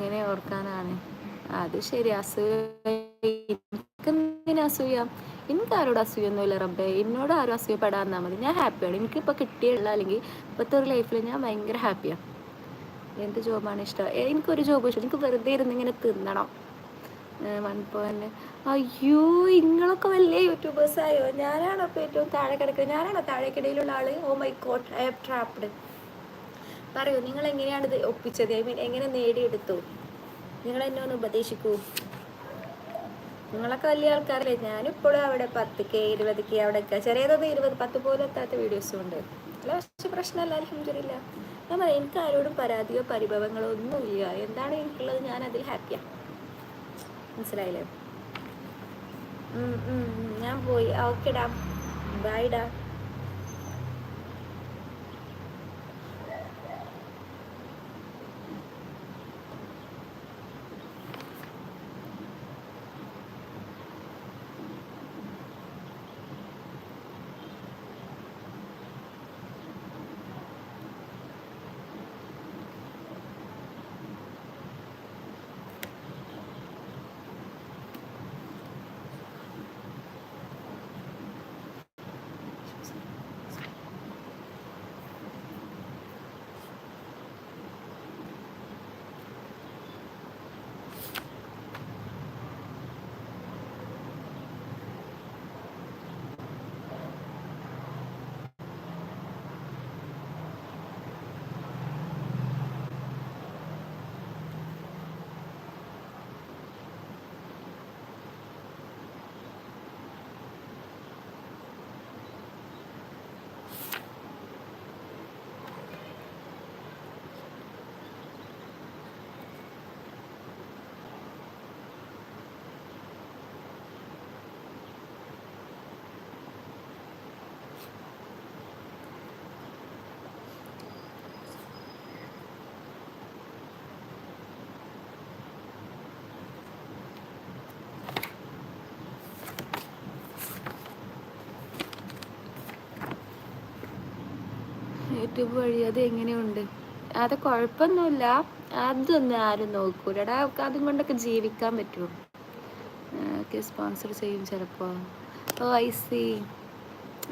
എങ്ങനെ ഓർക്കാനാണ്? അത് ശരി. എനിക്കെന്തിനാ അസൂയ? എനിക്ക് ആരോട് അസൂയൊന്നുമില്ല റബ്ബേ. എന്നോട് ആരും അസൂയപ്പെടാന്നാ മതി. ഞാൻ ഹാപ്പിയാണ്. എനിക്കിപ്പോൾ കിട്ടിയുള്ള അല്ലെങ്കിൽ ഇപ്പോഴത്തെ ഒരു ലൈഫിൽ ഞാൻ ഭയങ്കര ഹാപ്പിയാണ്. എന്ത് ജോബാണ് ഇഷ്ടം? എനിക്കൊരു ജോബ് ഇഷ്ടം. എനിക്ക് വെറുതെ ഇരുന്ന് ഇങ്ങനെ തിന്നണം. 1 അയ്യോ, നിങ്ങളൊക്കെ വലിയ യൂട്യൂബേഴ്സായോ? ഞാനാണോ ഇപ്പോൾ ഏറ്റവും താഴെ കിടക്കുന്നത്? ഞാനാണോ താഴേക്കിടയിലുള്ള ആൾ? Oh my God, I have trapped. പറയൂ, നിങ്ങൾ എങ്ങനെയാണ് ഇത് ഒപ്പിച്ചത്? ഐ മീൻ, എങ്ങനെ നേടിയെടുത്തു? നിങ്ങൾ എന്നെ ഒന്ന് ഉപദേശിക്കൂ. നിങ്ങളൊക്കെ വലിയ ആൾക്കാരല്ലേ? ഞാനിപ്പോഴും അവിടെ 10K 20K അവിടെയൊക്കെ ചെറിയതൊന്നും 20-10 പോലും എത്താത്ത വീഡിയോസും ഉണ്ട്. അല്ല, പക്ഷെ പ്രശ്നമല്ല, അൽഹംദുലില്ലാ. ഞാൻ പറയാം, എനിക്ക് ആരോടും പരാതിയോ പരിഭവങ്ങളോ ഒന്നുമില്ല. എന്താണ് എനിക്കുള്ളത്, ഞാൻ അതിൽ ഹാപ്പിയാണ്. മനസ്സിലായില്ലേ? ഞാൻ പോയി. ഓക്കെടാ, ബൈഡാ. യൂട്യൂബ് വഴി അത് എങ്ങനെയുണ്ട്? അത് കുഴപ്പമൊന്നുമില്ല. അതൊന്നും ആരും നോക്കൂലടാ. അതും കൊണ്ടൊക്കെ ജീവിക്കാൻ പറ്റുമോ? ഒക്കെ സ്പോൺസർ ചെയ്യും ചിലപ്പോൾ. ഓ ഐ സി.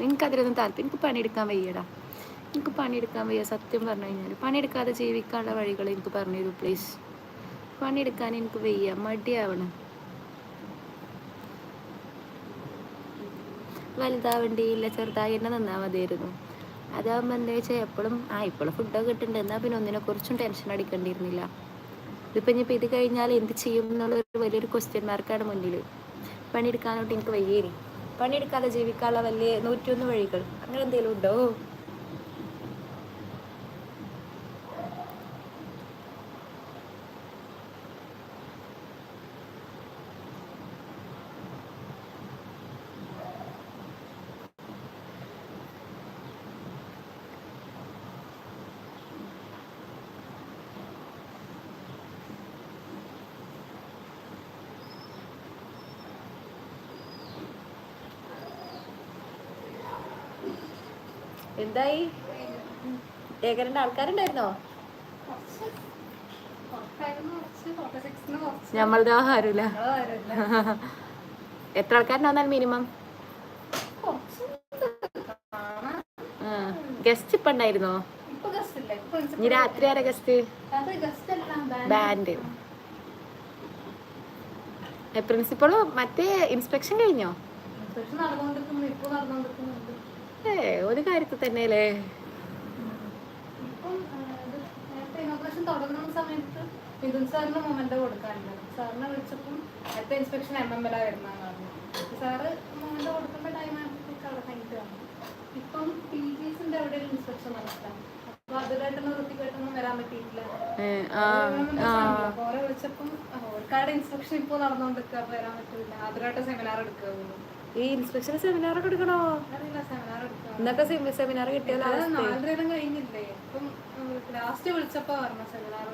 എനിക്കതിലൊന്നും താല്പര്യം. എനിക്ക് പണിയെടുക്കാൻ വയ്യടാ. എനിക്ക് പണിയെടുക്കാൻ വയ്യ. സത്യം പറഞ്ഞു കഴിഞ്ഞാൽ പണിയെടുക്കാതെ ജീവിക്കാനുള്ള വഴികൾ എനിക്ക് പറഞ്ഞു തരൂ പ്ലീസ്. പണിയെടുക്കാൻ എനിക്ക് വയ്യ, മടിയാവണം. വലുതാവേണ്ടിയില്ല, ചെറുതായി തന്നെ നിന്നാൽ മതിയായിരുന്നു. അതാകുമ്പോൾ എന്താ വെച്ചാൽ എപ്പോഴും ഇപ്പോഴും ഫുഡൊക്കെ കിട്ടുന്നുണ്ട്. എന്നാൽ പിന്നെ ഒന്നിനെക്കുറിച്ചും ടെൻഷൻ അടിക്കേണ്ടിയിരുന്നില്ല. ഇനിയിപ്പോൾ ഇത് കഴിഞ്ഞാൽ എന്ത് ചെയ്യും എന്നുള്ളൊരു വലിയൊരു ക്വസ്റ്റ്യൻ മാർക്കാണ് മുന്നിൽ. പണിയെടുക്കാനോട്ട് എനിക്ക് വയ്യേരി. പണിയെടുക്കാതെ ജീവിക്കാനുള്ള വലിയ 101 വഴികൾ അങ്ങനെ എന്തെങ്കിലും ഉണ്ടോ? എന്തായി? ഏകരണ്ട ആൾക്കാരുണ്ടായിരുന്നോ? ഞമ്മളുടെ ആഹാരമില്ല. എത്ര ആൾക്കാരുണ്ടാവുന്നാലും മിനിമം? ഗസ്റ്റ് ഇപ്പം ഉണ്ടായിരുന്നോ? ഇനി രാത്രി ആരാ ഗസ്റ്റ്? ബാൻഡ്. പ്രിൻസിപ്പളും മറ്റേ ഇൻസ്പെക്ഷൻ കഴിഞ്ഞോ? ഒരു കാര്യത്തിൽ തന്നെ അല്ലേ? തുടങ്ങുന്ന സമയത്ത് മിഥുൻ സാറിന് മൊമെന്റ് കൊടുക്കാനുണ്ട്. സാറിനെ വിളിച്ചപ്പം അടുത്ത ഇൻസ്പെക്ഷൻ MML വരുന്നതെന്ന് പറഞ്ഞു. സാറ് മൊമെന്റ് കൊടുക്കേണ്ട ടൈം ആയപ്പോഴത്തേക്ക് അവിടെ കഴിഞ്ഞിട്ട് വന്നു. ഇപ്പം PGസിന്റെ അവിടെ ഒരു ഇൻസ്പെക്ഷൻ നടത്താം. അപ്പൊ അതിലായിട്ടൊന്നും വൃത്തിക്കായിട്ടൊന്നും വരാൻ പറ്റിയിട്ടില്ല. ഓരെ വിളിച്ചപ്പം ഓർക്കാരുടെ ഇൻസ്പെക്ഷൻ ഇപ്പൊ നടന്നുകൊണ്ടിരിക്കുക, വരാൻ പറ്റില്ല. അതിലായിട്ട് സെമിനാർ എടുക്കുക. ഈ ഇൻസ്പെക്ഷൻ സെമിനാർ ഒക്കെ എടുക്കണോ? അറിയില്ല, സെമിനാർ എടുക്കുക. ഇന്നൊക്കെ സെമിനാർ കിട്ടിയാൽ 4 കഴിഞ്ഞില്ലേ? ഇപ്പം ലാസ്റ്റ് വിളിച്ചപ്പോ പറഞ്ഞു സെമിനാർ